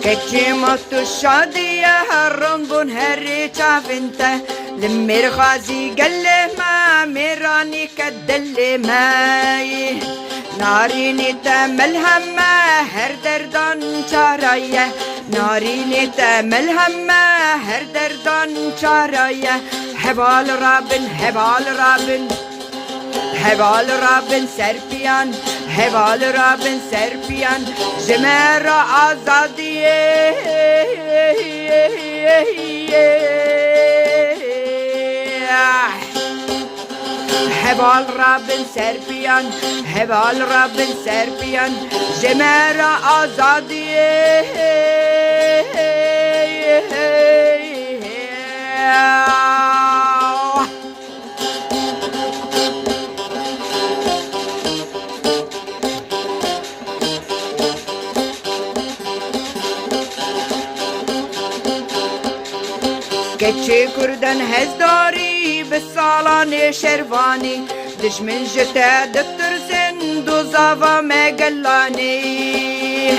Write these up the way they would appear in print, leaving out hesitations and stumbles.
كتشيمت الشادية هرنبون هري شافنته لمير غازي قل ما ميراني كدل ماي ناريني تمل همه هر دردان چارايه ناريني تمل همه هر دردان چارايه هبال رابن هبال رابن هبال رابن سرپیان هبال رابن سرپیان جمر آزادیه هبال رابن سرپیان هبال رابن سرپیان جمر آزادیه كتشي كردن هزداري بالصالان شرواني دشمن جتا دكتور زندو زافا ما قلاني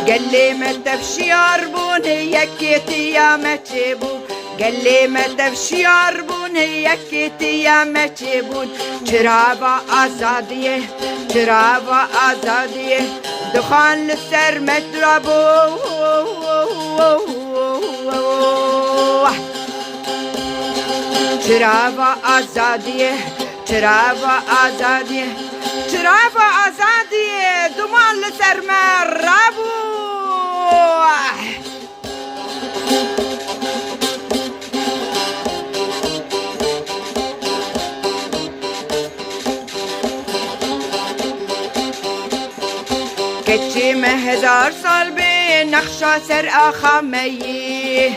قال لي ما تفشي عربون يكيتي يا ما تجيبون قال لي ما تفشي عربون يكيتي يا ما تجيبون شرابة آزادية شرابة آزادية دخان للسر مترابو شرابة آزادية شرابة آزادية شرابة آزادية دمان لسر مرابو كتشي مهزار سال بين نخشى سر أخامي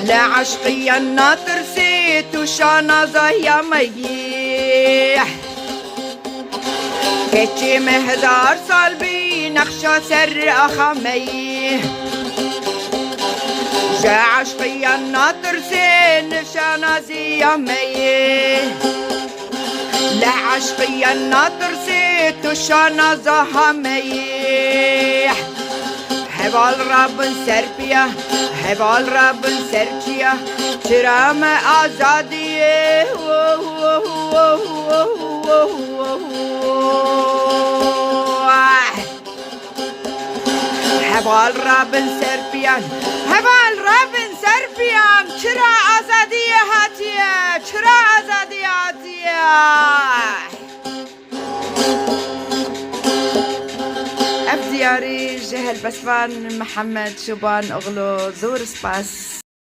لا عشقيا الناطر سيت وشانازة يا ميح كتشي مهزار صالبي نخشى سر أخامي جا عشقيا الناطر سين شانازي يا ميح لا عشقيا الناطر سيت وشانازة ميح هبال رابن سربيا هبال رابن سرچيا چرام آزادیه هبال رابن سربيان هبال رابن سربيان چرا آزادیه هاتیه چرا آزادیه هاتیه أف دياري جهل بسفان محمد شوبان أغلو زور سباس